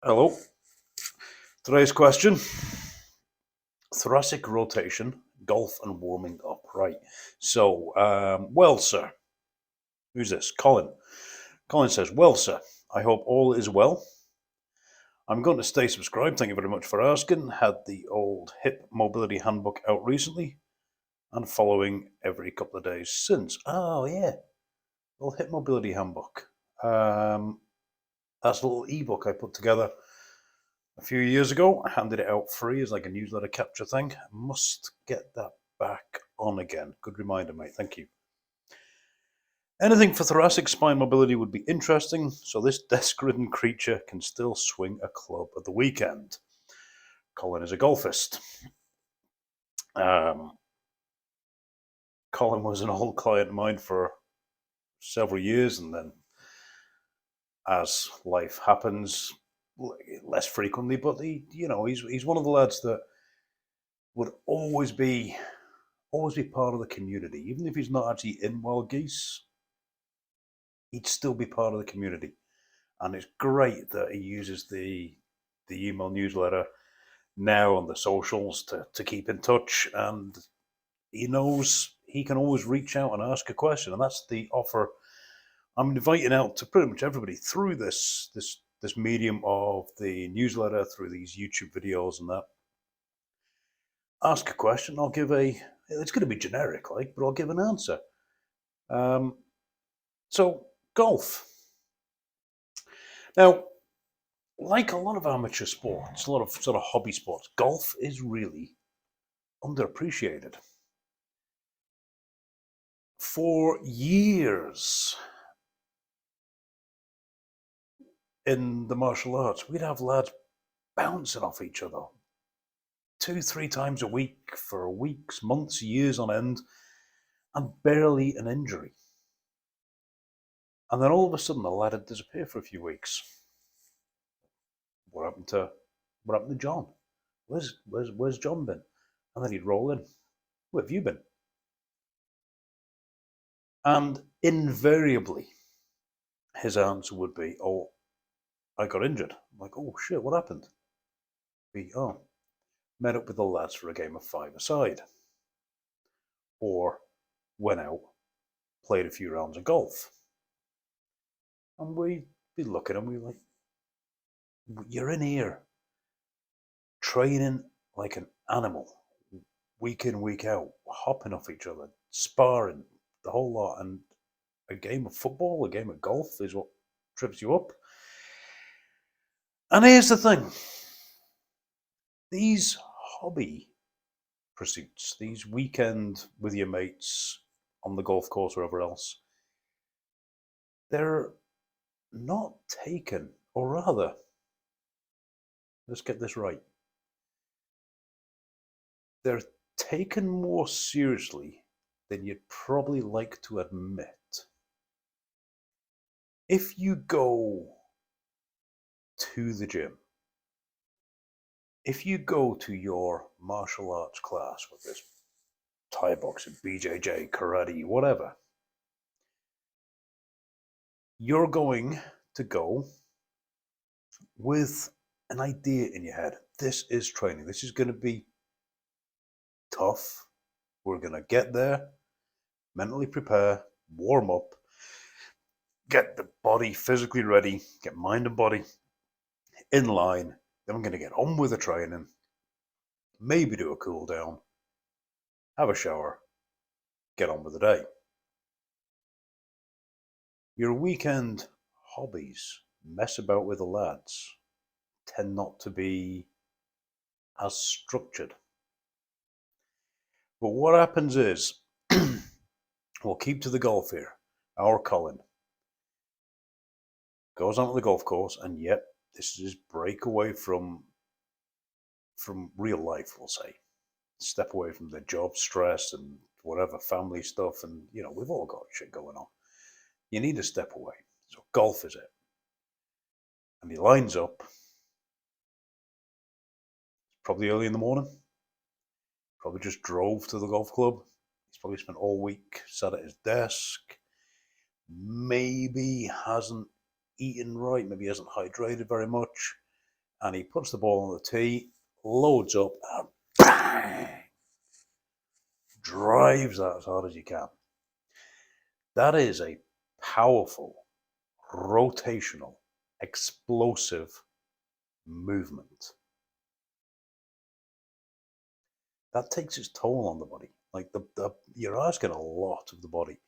Hello. Today's question: thoracic rotation, golf, and warming up. Right. So, well, sir. Who's this? Colin. Colin says, well, sir, I hope all is well. I'm going to stay subscribed. Thank you very much for asking. Had the old hip mobility handbook out recently and following every couple of days since. Oh, yeah. Old hip mobility handbook. That's a little ebook I put together a few years ago. I handed it out free as like a newsletter capture thing. Must get that back on again. Good reminder, mate. Thank you. Anything for thoracic spine mobility would be interesting, so this desk-ridden creature can still swing a club at the weekend. Colin is a golfist. Um, Colin was an old client of mine for several years, and then as life happens, less frequently, but he's one of the lads that would always be part of the community. Even if he's not actually in Wild Geese, he'd still be part of the community. And it's great that he uses the email newsletter now on the socials to keep in touch. And he knows he can always reach out and ask a question. And that's the offer I'm inviting out to pretty much everybody through this medium of the newsletter, through these YouTube videos and that. Ask a question. It's going to be generic, but I'll give an answer. So, golf. Now, like a lot of amateur sports, a lot of sort of hobby sports, golf is really underappreciated. For years in the martial arts, we'd have lads bouncing off each other 2, 3 times a week for weeks, months, years on end, and barely an injury. And then all of a sudden, the lad had disappeared for a few weeks. What happened to John? Where's John been? And then he'd roll in. Where have you been? And invariably, his answer would be, "Oh, I got injured." I'm like, "Oh shit, what happened?" Met up with the lads for a game of five-a-side, or went out, played a few rounds of golf, and we'd be looking and we were like, "You're in here, training like an animal, week in, week out, hopping off each other, sparring, the whole lot, and a game of football, a game of golf is what trips you up." And here's the thing: these hobby pursuits, these weekend with your mates on the golf course or wherever else, they're not taken, or rather, let's get this right, they're taken more seriously than you'd probably like to admit. If you go to the gym, if you go to your martial arts class, whether it's Thai boxing, BJJ, karate, whatever, you're going to go with an idea in your head. This is training. This is going to be tough. We're going to get there, mentally prepare, warm up, get the body physically ready, get mind and body in line. Then we're going to get on with the training, maybe do a cool down, have a shower, get on with the day. Your weekend hobbies, mess about with the lads, tend not to be as structured. But what happens is, we'll keep to the golf here. Our Colin goes onto the golf course, and yet this is his break away from real life, we'll say. Step away from the job stress and whatever family stuff, and we've all got shit going on. You need to step away. So golf is it. And he lines up, probably early in the morning, probably just drove to the golf club. He's probably spent all week sat at his desk, maybe hasn't eaten right, maybe hasn't hydrated very much. and he puts the ball on the tee, loads up, and bang! Drives that as hard as you can. That is a powerful, rotational, explosive movement. That takes its toll on the body. Like you're asking a lot of the body.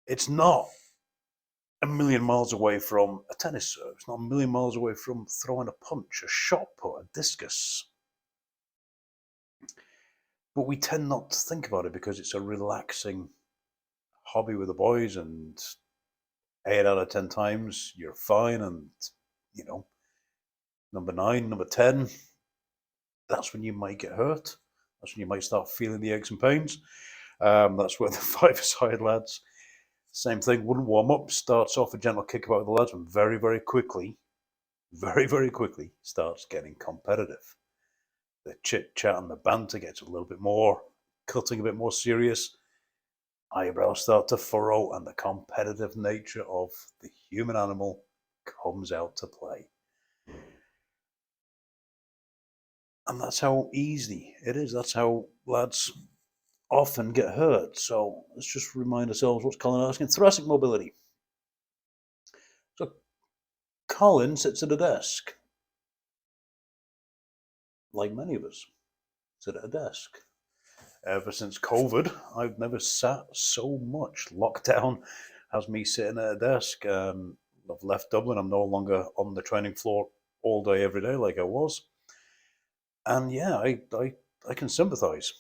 It's not a million miles away from a tennis serve. It's not a million miles away from throwing a punch, a shot put, a discus. But we tend not to think about it because it's a relaxing hobby with the boys, and 8 out of 10 times you're fine, and number 9, number 10, that's when you might get hurt. That's when you might start feeling the aches and pains. That's where the 5-a-side lads, same thing, wouldn't warm up, starts off a gentle kick about the lads, and very, very quickly starts getting competitive. The chit chat and the banter gets a little bit more cutting, a bit more serious. Eyebrows start to furrow, and the competitive nature of the human animal comes out to play. And that's how easy it is. That's how lads often get hurt. So let's just remind ourselves what's Colin asking. Thoracic mobility. So Colin sits at a desk, like many of us sit at a desk. Ever since COVID, I've never sat so much. Lockdown has me sitting at a desk. I've left Dublin. I'm no longer on the training floor all day, every day like I was. And yeah, I can sympathise.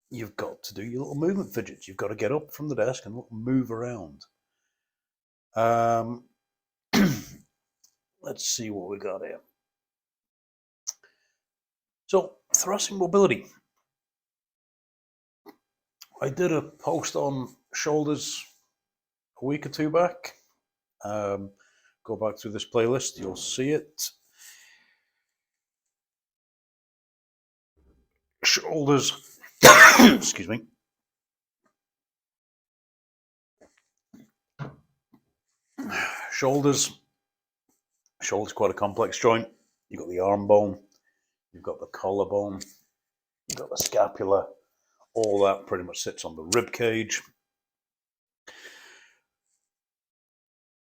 You've got to do your little movement fidgets. You've got to get up from the desk and move around. Let's see what we got here. So, thoracic mobility. I did a post on shoulders a week or two back. Go back through this playlist, you'll see it. Shoulders, excuse me. Shoulders quite a complex joint. You've got the arm bone, you've got the collarbone, you've got the scapula. All that pretty much sits on the rib cage.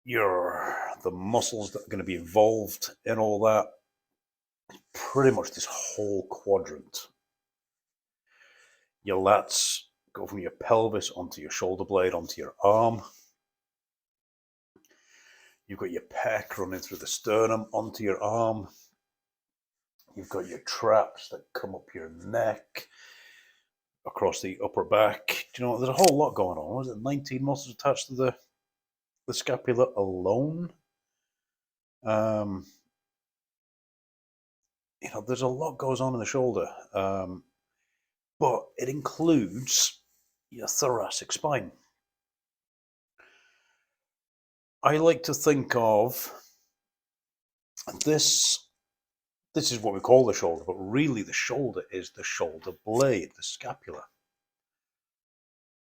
The muscles that are going to be involved in all that, pretty much this whole quadrant. Your lats go from your pelvis onto your shoulder blade, onto your arm. You've got your pec running through the sternum onto your arm. You've got your traps that come up your neck, across the upper back. There's a whole lot going on. Was it 19 muscles attached to the scapula alone? There's a lot goes on in the shoulder, but it includes your thoracic spine. I like to think of this is what we call the shoulder, but really the shoulder is the shoulder blade, the scapula.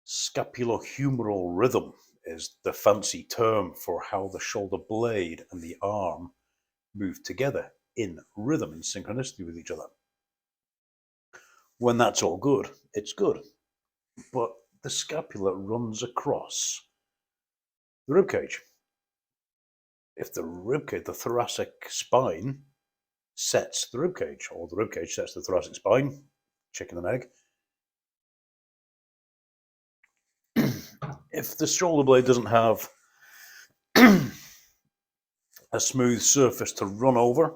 Scapulohumeral rhythm is the fancy term for how the shoulder blade and the arm move together in rhythm, in synchronicity with each other. When that's all good, it's good. But the scapula runs across the ribcage. If the ribcage, the thoracic spine, sets the ribcage, or the ribcage sets the thoracic spine, chicken and egg. If the shoulder blade doesn't have a smooth surface to run over,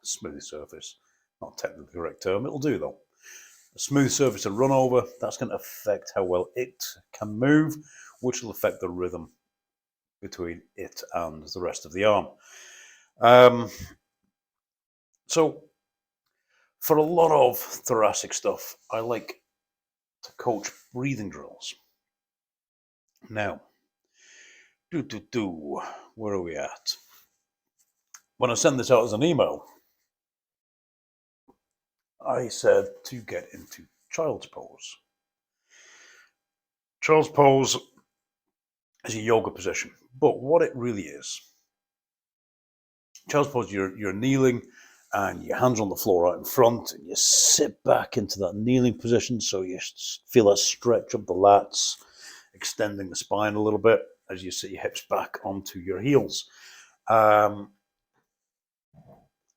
smooth surface, not technically the correct term, it'll do though. A smooth surface to run over, that's going to affect how well it can move, which will affect the rhythm between it and the rest of the arm. So for a lot of thoracic stuff, I like to coach breathing drills. Now, where are we at? When I send this out as an email, I said to get into child's pose. Child's pose is a yoga position, but what it really is Child's pose, you're kneeling and your hands on the floor right in front, and you sit back into that kneeling position so you feel that stretch up the lats, extending the spine a little bit as you sit your hips back onto your heels.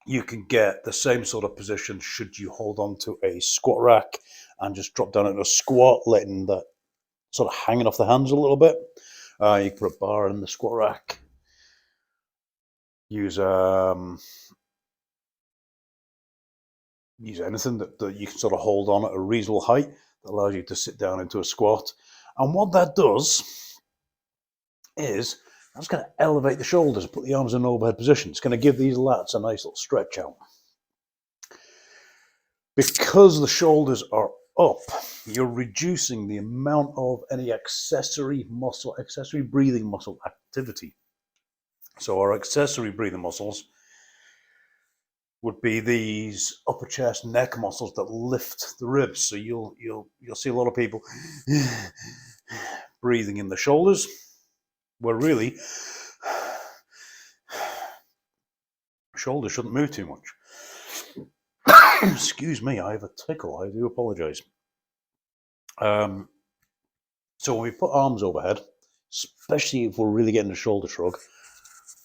You can get the same sort of position should you hold on to a squat rack and just drop down into a squat, letting that sort of hanging off the hands a little bit. You can put a bar in the squat rack. Use anything that you can sort of hold on at a reasonable height that allows you to sit down into a squat. And what that does is that's going to elevate the shoulders, put the arms in an overhead position. It's going to give these lats a nice little stretch out. Because the shoulders are up, you're reducing the amount of any accessory breathing muscle activity. So our accessory breathing muscles would be these upper chest, neck muscles that lift the ribs. So you'll see a lot of people breathing in the shoulders, where really shoulders shouldn't move too much. Excuse me, I have a tickle. I do apologize. So when we put arms overhead, especially if we're really getting a shoulder shrug,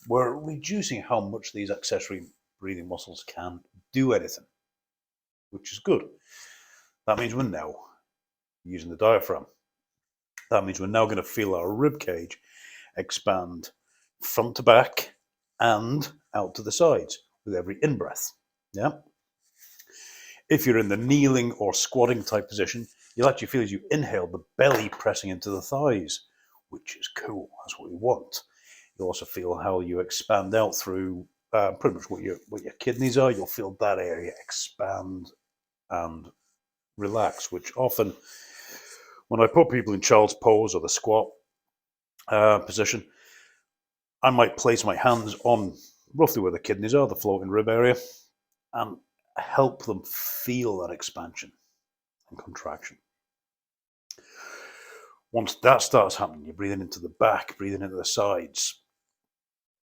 we're reducing how much these accessory breathing muscles can do anything, which is good. That means we're now using the diaphragm. That means we're now going to feel our rib cage expand front to back and out to the sides with every in-breath. Yeah. If you're in the kneeling or squatting type position, you'll actually feel as you inhale the belly pressing into the thighs, which is cool. That's what we want. You'll also feel how you expand out through pretty much what your kidneys are. You'll feel that area expand and relax, which often, when I put people in child's pose or the squat position, I might place my hands on roughly where the kidneys are, the floating rib area, and help them feel that expansion and contraction. Once that starts happening, you're breathing into the back, breathing into the sides.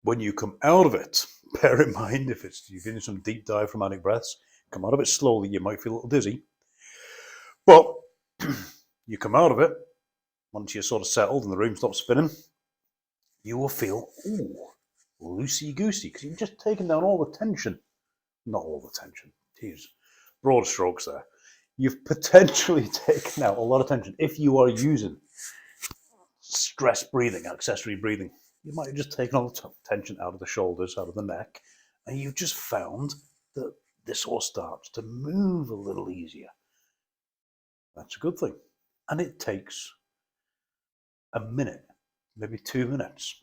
When you come out of it, bear in mind, if you're doing some deep diaphragmatic breaths, come out of it slowly, you might feel a little dizzy. But you come out of it, once you're sort of settled and the room stops spinning, you will feel, loosey-goosey, because you've just taken down all the tension. Not all the tension, geez, broad strokes there. You've potentially taken out a lot of tension. If you are using stress breathing, accessory breathing, you might have just taken all the tension out of the shoulders, out of the neck, and you've just found that this all starts to move a little easier. That's a good thing. And it takes a minute, maybe 2 minutes.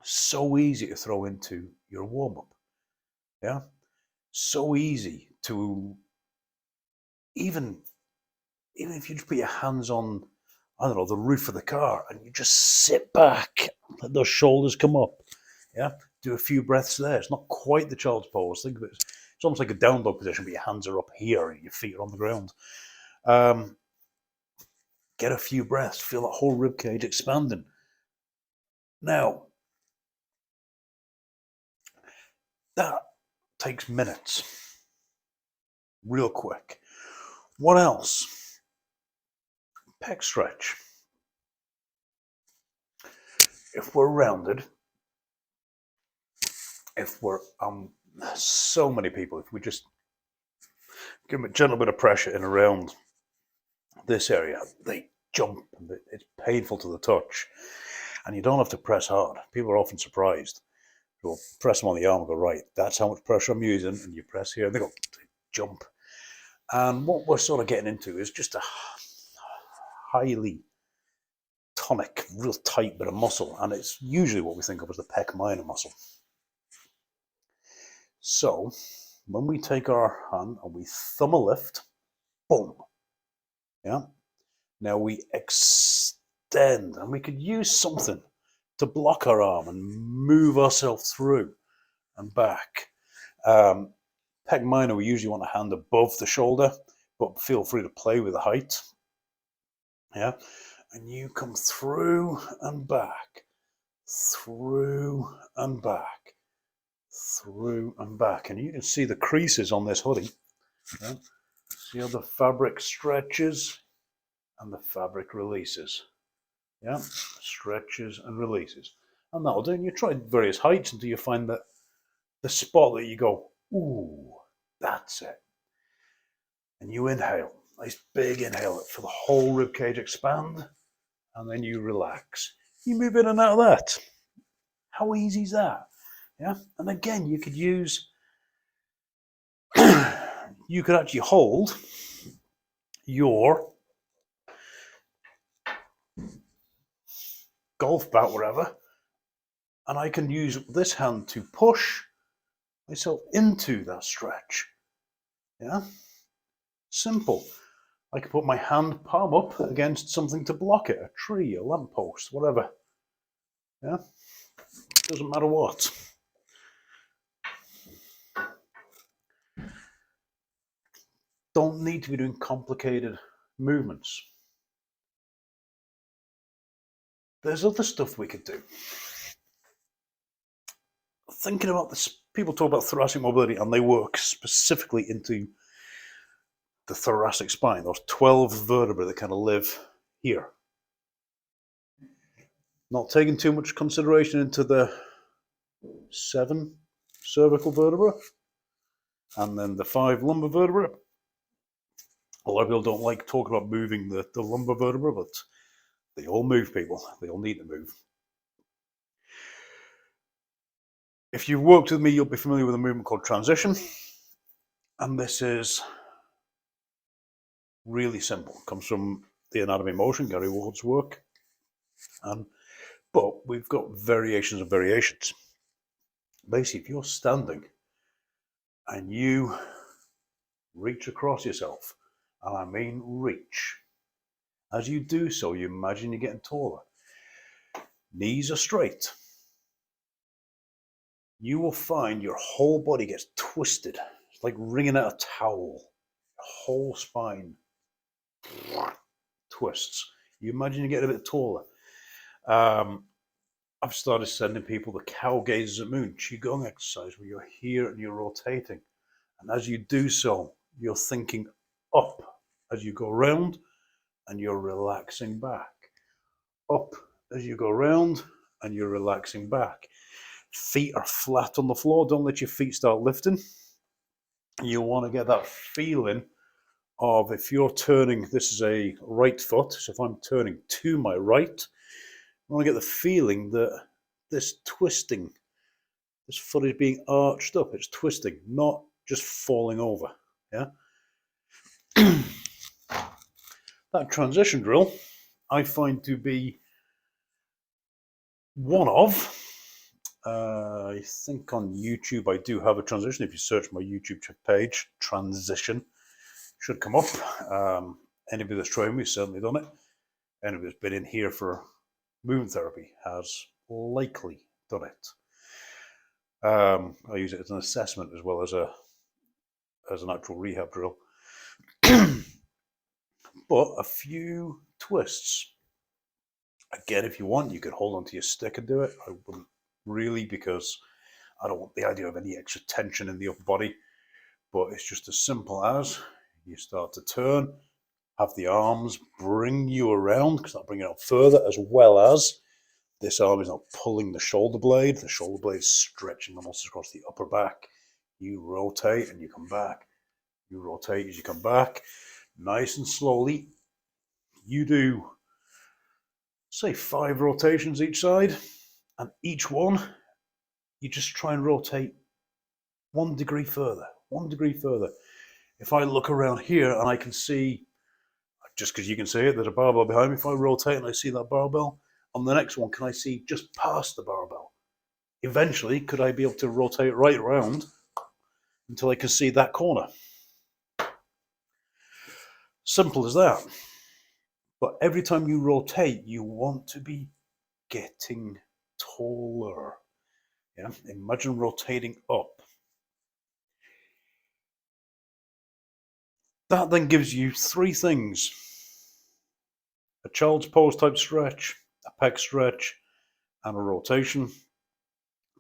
So easy to throw into your warm-up. Yeah? So easy to, even if you just put your hands on, I don't know, the roof of the car and you just sit back, let those shoulders come up. Yeah? Do a few breaths there. It's not quite the child's pose. Think of it. It's almost like a down dog position, but your hands are up here and your feet are on the ground. Get a few breaths. Feel that whole rib cage expanding. Now, that takes minutes. Real quick. What else? Pec stretch. If we're rounded, if we're so many people, if we just give them a gentle bit of pressure in around this area, they jump. It's painful to the touch, and you don't have to press hard. People are often surprised. You'll press them on the arm and go, right, that's how much pressure I'm using, and you press here, and they go, they jump. And what we're sort of getting into is just a highly tonic, real tight bit of muscle, and it's usually what we think of as the pec minor muscle. So when we take our hand and we thumb a lift, boom, yeah. Now we extend, and we could use something to block our arm and move ourselves through and back. Pec minor, we usually want a hand above the shoulder, but feel free to play with the height. Yeah, and you come through and back, through and back, through and back. And you can see the creases on this hoodie. Yeah? See how the fabric stretches and the fabric releases. Yeah, stretches and releases. And that'll do. And you try various heights until you find that the spot that you go, ooh, that's it. And you inhale, nice big inhale for the whole rib cage expand, and then you relax. You move in and out of that. How easy is that? Yeah, and again, you could use, you could actually hold your golf bat, wherever, and I can use this hand to push myself into that stretch. Yeah, simple. I can put my hand palm up against something to block it, a tree, a lamppost, whatever. Yeah, doesn't matter what. Don't need to be doing complicated movements. There's other stuff we could do. Thinking about this, people talk about thoracic mobility and they work specifically into the thoracic spine, those 12 vertebrae that kind of live here. Not taking too much consideration into the 7 cervical vertebrae and then the 5 lumbar vertebrae. A lot of people don't like talking about moving the lumbar vertebra, but they all move, people. They all need to move. If you've worked with me, you'll be familiar with a movement called transition. And this is really simple. It comes from the Anatomy of Motion, Gary Ward's work. But we've got variations of variations. Basically, if you're standing and you reach across yourself, and I mean reach, as you do so, you imagine you're getting taller. Knees are straight. You will find your whole body gets twisted. It's like wringing out a towel. Your whole spine twists. You imagine you get a bit taller. I've started sending people the cow gazes at moon, qigong exercise, where you're here and you're rotating. And as you do so, you're thinking up as you go round and you're relaxing back. Up as you go round and you're relaxing back. Feet are flat on the floor. Don't let your feet start lifting. You want to get that feeling of, if you're turning, this is a right foot, so if I'm turning to my right, I want to get the feeling that this twisting, this foot is being arched up, it's twisting, not just falling over. Yeah. That transition drill, I find to be one of, I think on YouTube I do have a transition. If you search my YouTube page, transition should come up. Anybody that's trained me has certainly done it. Anybody that's been in here for movement therapy has likely done it. I use it as an assessment as well as an actual rehab drill. But a few twists. Again, if you want, you could hold onto your stick and do it. I wouldn't really, because I don't want the idea of any extra tension in the upper body. But it's just as simple as you start to turn, have the arms bring you around, because that'll bring it out further, as well as this arm is now pulling the shoulder blade is stretching the muscles across the upper back. You rotate and you come back. You rotate as you come back. Nice and slowly. You do, say, 5 rotations each side, and each one, you just try and rotate 1 degree further, 1 degree further. If I look around here and I can see, just because you can see it, there's a barbell behind me. If I rotate and I see that barbell, on the next one, can I see just past the barbell? Eventually, could I be able to rotate right around until I can see that corner? Simple as that. But every time you rotate, you want to be getting taller. Yeah? Imagine rotating up. That then gives you 3 things. A child's pose type stretch, a pec stretch, and a rotation.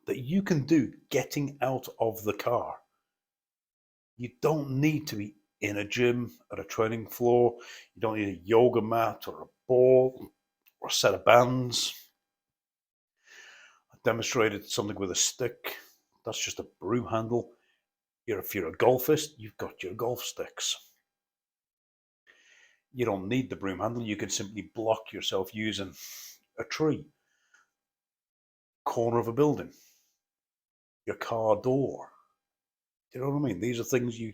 that you can do getting out of the car. You don't need to be in a gym, at a training floor. You don't need a yoga mat or a ball or a set of bands. I demonstrated something with a stick. That's just a broom handle. If you're a golfist, you've got your golf sticks. You don't need the broom handle. You can simply block yourself using a tree, corner of a building, your car door. You know what I mean? These are things you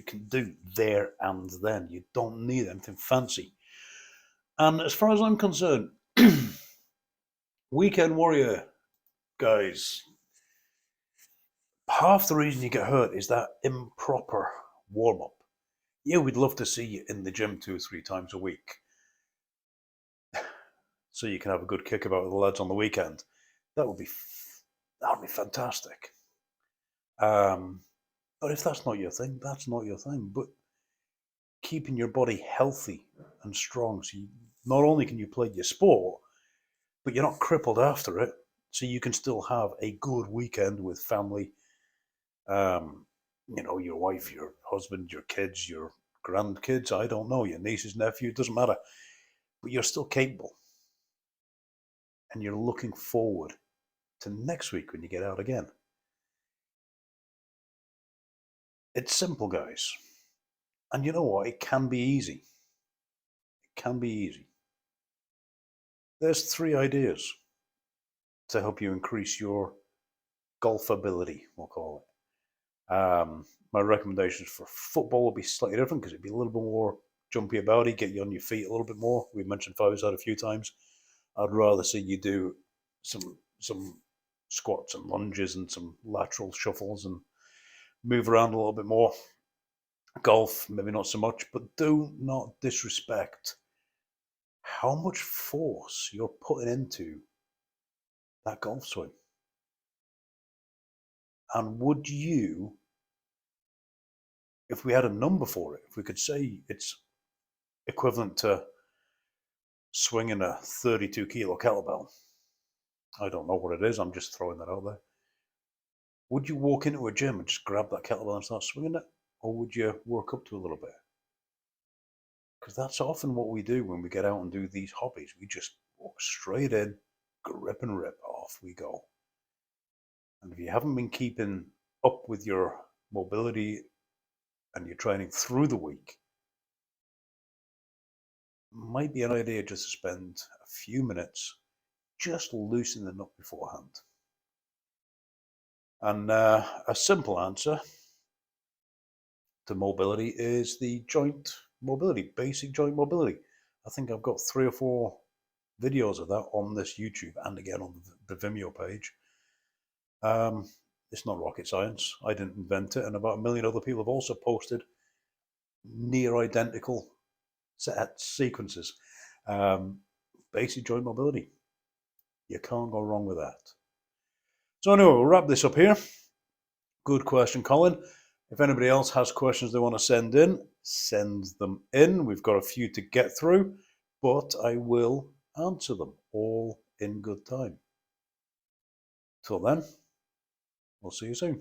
can do there and then. You don't need anything fancy. And as far as I'm concerned, weekend warrior guys, half the reason you get hurt is that improper warm up. Yeah, we'd love to see you in the gym 2 or 3 times a week, so you can have a good kickabout with the lads on the weekend. That would be fantastic. But if that's not your thing, that's not your thing. But keeping your body healthy and strong, so not only can you play your sport, but you're not crippled after it, so you can still have a good weekend with family. Your wife, your husband, your kids, your grandkids, I don't know, your nieces, nephew, it doesn't matter. But you're still capable. And you're looking forward to next week when you get out again. It's simple, guys. And you know what? It can be easy. It can be easy. There's 3 ideas to help you increase your golf ability, we'll call it. My recommendations for football will be slightly different because it'd be a little bit more jumpy about it, get you on your feet a little bit more. We mentioned 5-side a few times. I'd rather see you do some squats and lunges and some lateral shuffles and move around a little bit more. Golf, maybe not so much, but do not disrespect how much force you're putting into that golf swing. And would you, if we had a number for it, if we could say it's equivalent to swinging a 32 kilo kettlebell, I don't know what it is, I'm just throwing that out there. Would you walk into a gym and just grab that kettlebell and start swinging it? Or would you work up to a little bit? Because that's often what we do when we get out and do these hobbies. We just walk straight in, grip and rip, off we go. And if you haven't been keeping up with your mobility and your training through the week, it might be an idea just to spend a few minutes just loosening up beforehand. And a simple answer to mobility is the joint mobility, basic joint mobility. I think I've got 3 or 4 videos of that on this YouTube and again on the Vimeo page. It's not rocket science. I didn't invent it, and about 1 million other people have also posted near identical set sequences. Basic joint mobility. You can't go wrong with that. So anyway, we'll wrap this up here. Good question, Colin. If anybody else has questions they want to send them in. We've got a few to get through, but I will answer them all in good time. Till then, we'll see you soon.